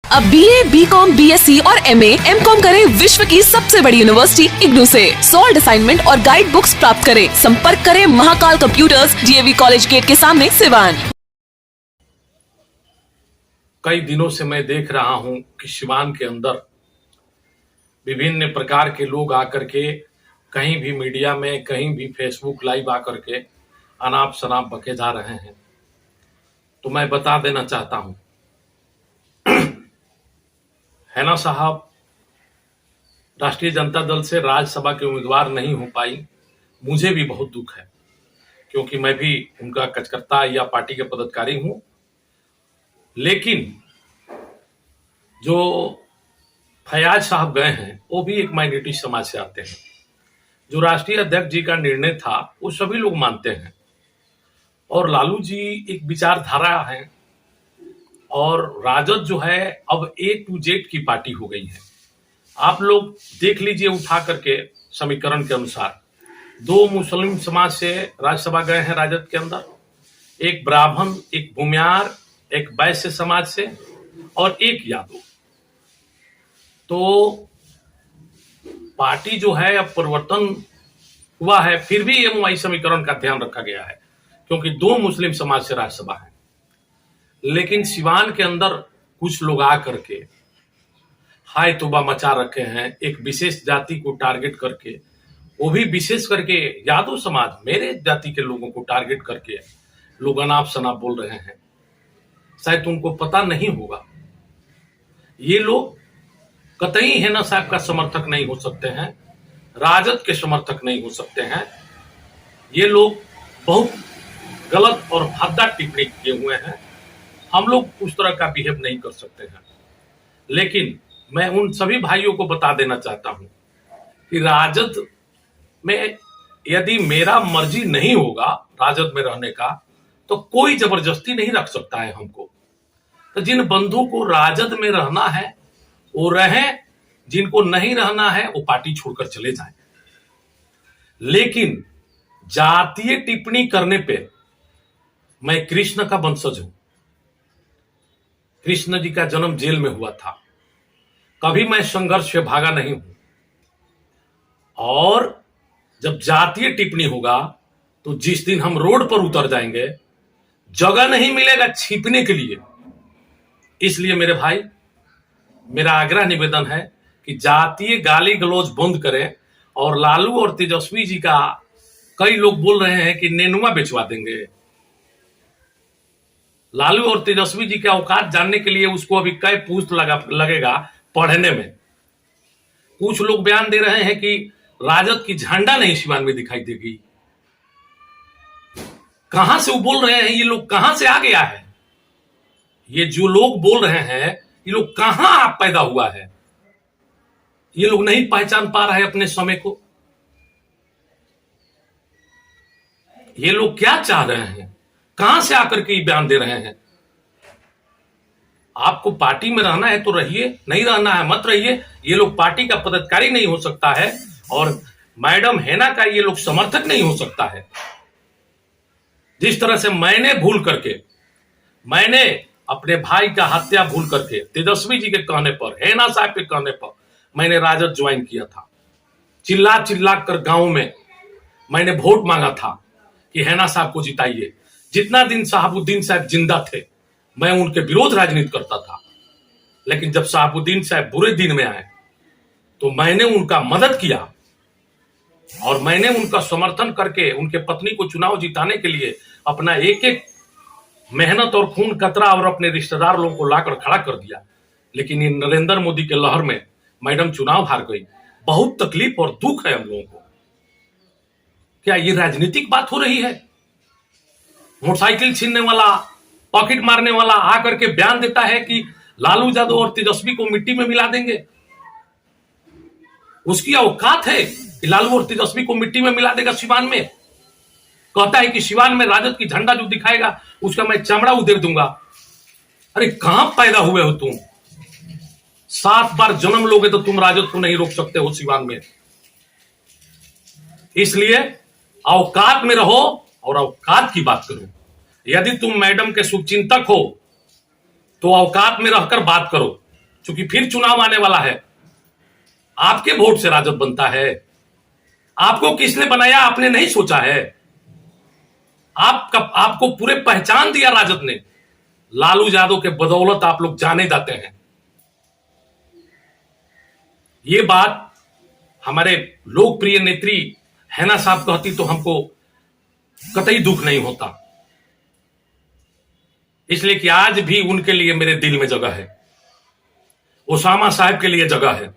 अब BA, BCom, BSc और MA, MCom करें विश्व की सबसे बड़ी यूनिवर्सिटी इग्नू से। सॉल्ड असाइनमेंट और गाइड बुक्स प्राप्त करें। संपर्क करें Mahakal computers, DAV college gate के सामने, सिवान। कई दिनों से मैं देख रहा हूं कि सिवान के अंदर विभिन्न प्रकार के लोग आकर के कहीं भी मीडिया में, कहीं भी फेसबुक लाइव आकर के अनाप शनाप बके जा रहे हैं। तो मैं बता देना चाहता हूं, हैना साहब राष्ट्रीय जनता दल से राज्यसभा के उम्मीदवार नहीं हो पाई। मुझे भी बहुत दुख है, क्योंकि मैं भी उनका कार्यकर्ता या पार्टी के पदाधिकारी हूं। लेकिन जो फयाज साहब गए हैं वो भी एक माइनॉरिटी समाज से आते हैं। जो राष्ट्रीय अध्यक्ष जी का निर्णय था वो सभी लोग मानते हैं, और लालू जी एक विचारधारा है, और राजद जो है अब A to Z की पार्टी हो गई है। आप लोग देख लीजिए उठा करके समीकरण के अनुसार 2 मुस्लिम समाज से राज्यसभा गए हैं राजद के अंदर, एक ब्राह्मण, एक भूमियार, एक वैश्य समाज से और एक यादव। तो पार्टी जो है अब परिवर्तन हुआ है, फिर भी MOI समीकरण का ध्यान रखा गया है, क्योंकि 2 मुस्लिम समाज से राज्यसभा है। लेकिन सिवान के अंदर कुछ लोग आकर के हाय तौबा मचा रखे हैं, एक विशेष जाति को टारगेट करके, वो भी विशेष करके यादव समाज, मेरे जाति के लोगों को टारगेट करके लोग अनाप शनाप बोल रहे हैं। शायद उनको पता नहीं होगा, ये लोग कतई हैना साहब का समर्थक नहीं हो सकते हैं, राजद के समर्थक नहीं हो सकते हैं। ये लोग बहुत गलत और भद्दा टिप्पणी किए हुए हैं। हम लोग उस तरह का बिहेव नहीं कर सकते हैं। लेकिन मैं उन सभी भाइयों को बता देना चाहता हूं कि राजद में यदि मेरा मर्जी नहीं होगा राजद में रहने का, तो कोई जबरदस्ती नहीं रख सकता है हमको। तो जिन बंधुओं को राजद में रहना है वो रहें, जिनको नहीं रहना है वो पार्टी छोड़कर चले जाएं। लेकिन जातीय टिप्पणी करने पे, मैं कृष्ण का वंशज हूं। कृष्ण जी का जन्म जेल में हुआ था, कभी मैं संघर्ष से भागा नहीं हूं। और जब जातीय टिप्पणी होगा तो जिस दिन हम रोड पर उतर जाएंगे, जगह नहीं मिलेगा छिपने के लिए। इसलिए मेरे भाई, मेरा आग्रह निवेदन है कि जातीय गाली गलौज बंद करें। और लालू और तेजस्वी जी का कई लोग बोल रहे हैं कि नेनुआ बेचवा देंगे। लालू और तेजस्वी जी के औकात जानने के लिए उसको अभी कई पूछ लगेगा पढ़ने में। कुछ लोग बयान दे रहे हैं कि राजद की झंडा नहीं सिवान में दिखाई देगी। कहां से वो बोल रहे हैं? ये लोग कहां से आ गया है? ये जो लोग बोल रहे हैं, ये लोग कहां पैदा हुआ है? ये लोग नहीं पहचान पा रहे अपने समय को। ये लोग क्या चाह रहे हैं? कहां से आकर के बयान दे रहे हैं? आपको पार्टी में रहना है तो रहिए, नहीं रहना है मत रहिए। ये लोग पार्टी का पदाधिकारी नहीं हो सकता है, और मैडम हैना का ये लोग समर्थक नहीं हो सकता है। जिस तरह से मैंने भूल करके, मैंने अपने भाई का हत्या भूल करके तेजस्वी जी के कहने पर, हैना साहब के कहने पर मैंने राजद ज्वाइन किया था। चिल्ला चिल्ला कर गांव में मैंने वोट मांगा था कि हैना साहब को जिताइए। जितना दिन शहाबुद्दीन साहब जिंदा थे मैं उनके विरोध राजनीति करता था। लेकिन जब शहाबुद्दीन साहब बुरे दिन में आए तो मैंने उनका मदद किया, और मैंने उनका समर्थन करके उनके पत्नी को चुनाव जिताने के लिए अपना एक एक मेहनत और खून कतरा और अपने रिश्तेदार लोगों को लाकर खड़ा कर दिया। लेकिन इन नरेंद्र मोदी के लहर में मैडम चुनाव हार गई। बहुत तकलीफ और दुख है हम लोगों को। क्या ये राजनीतिक बात हो रही है? मोटरसाइकिल छीनने वाला, पॉकेट मारने वाला आकर के बयान देता है कि लालू यादव और तेजस्वी को मिट्टी में मिला देंगे। उसकी औकात है कि लालू और तेजस्वी को मिट्टी में मिला देगा सिवान में। कहता है कि सिवान में राजद की झंडा जो दिखाएगा उसका मैं चमड़ा उधेड़ दूंगा। अरे कहां पैदा हुए हो तुम? 7 बार जन्म लोगे तो तुम राजद को नहीं रोक सकते हो सिवान में। इसलिए औकात में रहो और औकात की बात करो। यदि तुम मैडम के शुभचिंतक हो तो औकात में रहकर बात करो। क्योंकि फिर चुनाव आने वाला है, आपके वोट से राजद बनता है। आपको किसने बनाया आपने नहीं सोचा है। आपको पूरे पहचान दिया राजद ने। लालू यादव के बदौलत आप लोग जाने जाते हैं। ये बात हमारे लोकप्रिय नेत्री हैना साहब कहती तो हमको कतई दुख नहीं होता, इसलिए कि आज भी उनके लिए मेरे दिल में जगह है, ओसामा साहब के लिए जगह है।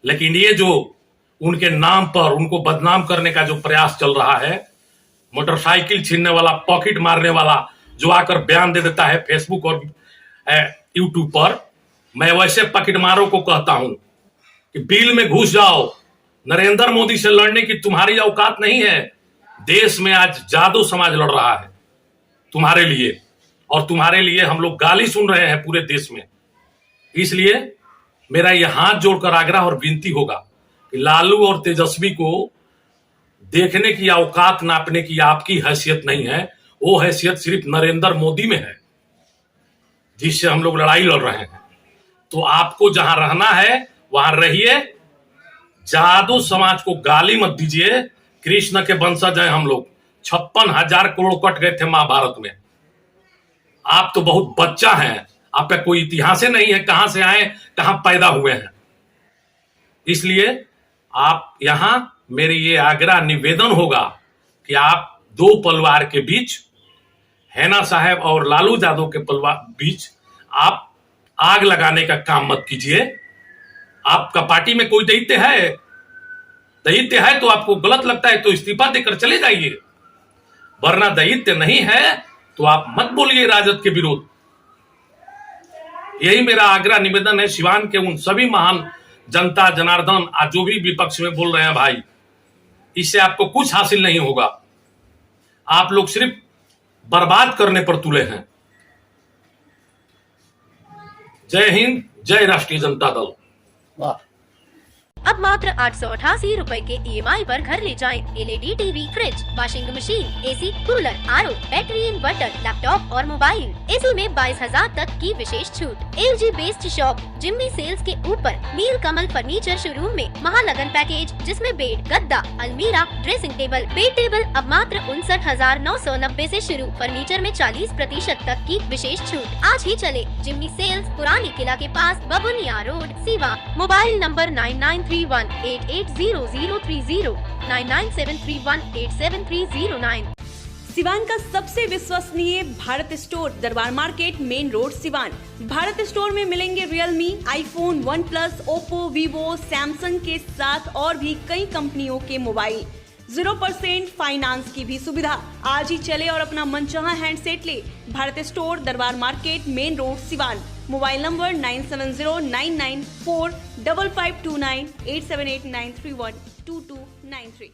लेकिन ये जो उनके नाम पर उनको बदनाम करने का जो प्रयास चल रहा है, मोटरसाइकिल छीनने वाला, पॉकेट मारने वाला जो आकर बयान दे देता है फेसबुक और यूट्यूब पर, मैं वैसे पॉकेट मारों को कहता हूं कि बिल में घुस जाओ। नरेंद्र मोदी से लड़ने की तुम्हारी औकात नहीं है। देश में आज जादू समाज लड़ रहा है तुम्हारे लिए, और तुम्हारे लिए हम लोग गाली सुन रहे हैं पूरे देश में। इसलिए मेरा यह हाथ जोड़कर आग्रह और विनती होगा कि लालू और तेजस्वी को देखने की औकात, नापने की आपकी हैसियत नहीं है। वो हैसियत सिर्फ नरेंद्र मोदी में है, जिससे हम लोग लड़ाई लड़ रहे हैं। तो आपको जहां रहना है वहां रहिए, जादू समाज को गाली मत दीजिए। कृष्ण के वंशज हैं हम लोग, 56,000 करोड़ कट गए थे महाभारत में। आप तो बहुत बच्चा हैं, आपका कोई इतिहास ही नहीं है, कहां से आए, कहां पैदा हुए हैं। इसलिए आप यहां मेरी ये आग्रह निवेदन होगा कि आप दो परिवार के बीच, हैना साहब और लालू यादव के परिवार बीच आप आग लगाने का काम मत कीजिए। आपका पार्टी में कोई दैत्य है, दैत्य है तो आपको गलत लगता है तो इस्तीफा देकर चले जाइए, वरना दैत्य नहीं है तो आप मत बोलिए राजद के विरोध। यही मेरा आग्रह निवेदन है सिवान के उन सभी महान जनता जनार्दन, आज जो भी विपक्ष में बोल रहे हैं भाई, इससे आपको कुछ हासिल नहीं होगा। आप लोग सिर्फ बर्बाद करने पर तुले हैं। जय हिंद, जय राष्ट्रीय जनता दल। वाह। अब मात्र 888 रुपए के EMI पर घर ले जाएं। LED TV, fridge, washing machine, AC, cooler, RO, battery inverter, laptop और मोबाइल। AC में 22,000 तक की विशेष छूट। LG based shop Jimmy sales के ऊपर नील कमल फर्नीचर शोरूम में महालगन पैकेज, जिसमें बेड, गद्दा, अलमीरा, ड्रेसिंग टेबल, बेड टेबल अब मात्र 59,990 से शुरू। फर्नीचर में 40% तक की विशेष छूट। आज ही चले जिम्मी सेल्स, पुरानी किला के पास, बबुनिया road, Siva. Mobile number 9931880030, 9973187309। Siwan का सबसे विश्वसनीय भारत स्टोर, दरबार market, main road, Siwan. Bharat store में मिलेंगे Realme, iPhone, OnePlus, Oppo, Vivo, Samsung के साथ और भी कई कंपनियों के मोबाइल। 0% फाइनेंस की भी सुविधा। आज ही चले और अपना मनचाहा हैंडसेट ले। भारत स्टोर, दरबार market, main road, Siwan. Mobile number 9709945529, 8789312293।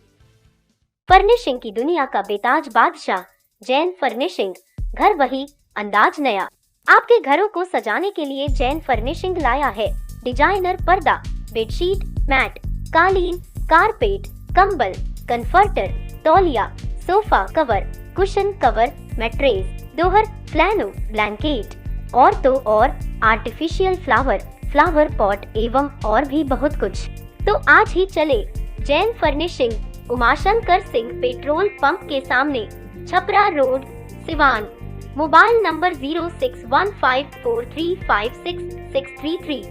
Furnishing की दुनिया का बेताज बादशाह जैन फर्निशिंग, घर वही अंदाज नया। आपके घरों को सजाने के लिए जैन फर्निशिंग लाया है डिजाइनर पर्दा, बेडशीट, मैट, कालीन, कारपेट, कंबल, कंफर्टर, तौलिया, sofa cover, cushion cover, mattress, दोहर, फ्लैनो, ब्लैंकेट और तो और आर्टिफिशियल फ्लावर पॉट एवं और भी बहुत कुछ। तो आज ही चले Jain furnishing, Umashankar Singh petrol pump के सामने, Chhapra road, Siwan. Mobile number 0615435663।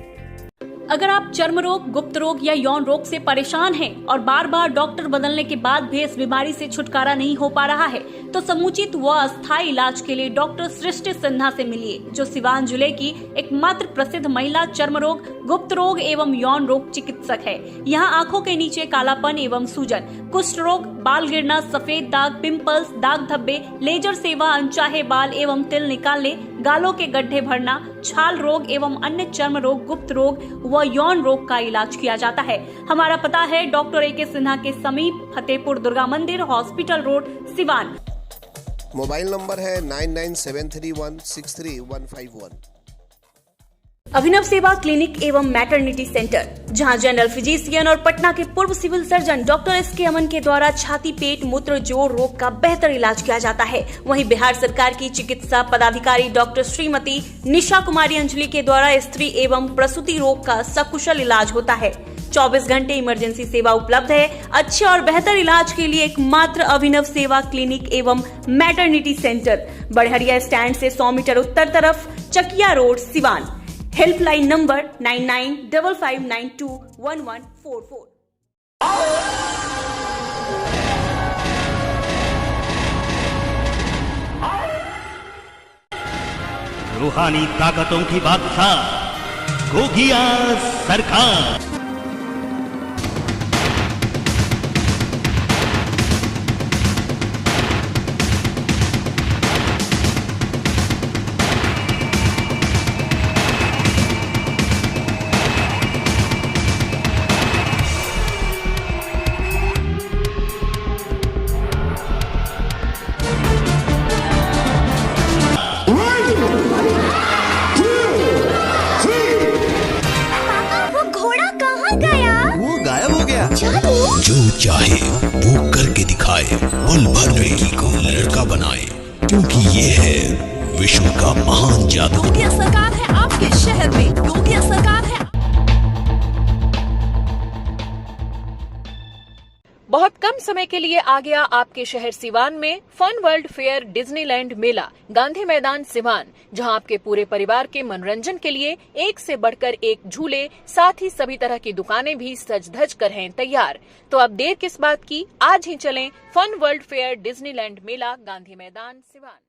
अगर आप चर्म रोग, गुप्त रोग या यौन रोग से परेशान हैं और बार बार डॉक्टर बदलने के बाद भी इस बीमारी से छुटकारा नहीं हो पा रहा है, तो समुचित व अस्थायी इलाज के लिए डॉक्टर सृष्टि सिन्हा से मिलिए, जो सिवान जिले की एकमात्र प्रसिद्ध महिला चर्म रोग, गुप्त रोग एवं यौन रोग चिकित्सक है। यहाँ आंखों के नीचे कालापन एवं सूजन, कुष्ठ रोग, बाल गिरना, सफेद दाग, पिंपल्स, दाग धब्बे, लेजर सेवा, अनचाहे बाल एवं तिल निकालने, गालों के गड्ढे भरना, छाल रोग एवं अन्य चर्म रोग, गुप्त रोग व यौन रोग का इलाज किया जाता है। हमारा पता है डॉक्टर A.K. सिन्हा के समीप, फतेहपुर दुर्गा मंदिर, hospital road, Siwan. Mobile number है 9973163151। अभिनव सेवा क्लिनिक एवं मैटरनिटी सेंटर, जहां जनरल फिजिशियन और पटना के पूर्व सिविल सर्जन डॉक्टर एस.के. अमन के द्वारा छाती, पेट, मूत्र, जोड़ रोग का बेहतर इलाज किया जाता है। वहीं बिहार सरकार की चिकित्सा पदाधिकारी डॉक्टर श्रीमती निशा कुमारी अंजलि के द्वारा स्त्री एवं प्रसूति रोग का सकुशल इलाज होता है। 24 घंटे इमरजेंसी सेवा उपलब्ध है। अच्छे और बेहतर इलाज के लिए एकमात्र अभिनव सेवा क्लिनिक एवं मैटरनिटी सेंटर, बड़हरिया स्टैंड से 100 मीटर उत्तर तरफ, Chakia road, Siwan. Helpline number 9955921144। रूहानी ताकतों की बादशाह गोगिया सरकार। जो चाहे वो करके दिखाए, पल भर लड़की को लड़का बनाए, क्योंकि ये है विश्व का महान जादू। योगी सरकार है आपके शहर में, योगी सरकार है। बहुत कम समय के लिए आ गया आपके शहर सिवान में फन वर्ल्ड फेयर डिज्नीलैंड मेला, गांधी मैदान सिवान, जहां आपके पूरे परिवार के मनोरंजन के लिए एक से बढ़कर एक झूले, साथ ही सभी तरह की दुकानें भी सज धज कर हैं तैयार। तो अब देर किस बात की, आज ही चलें फन वर्ल्ड फेयर डिज्नीलैंड मेला, गांधी मैदान सिवान।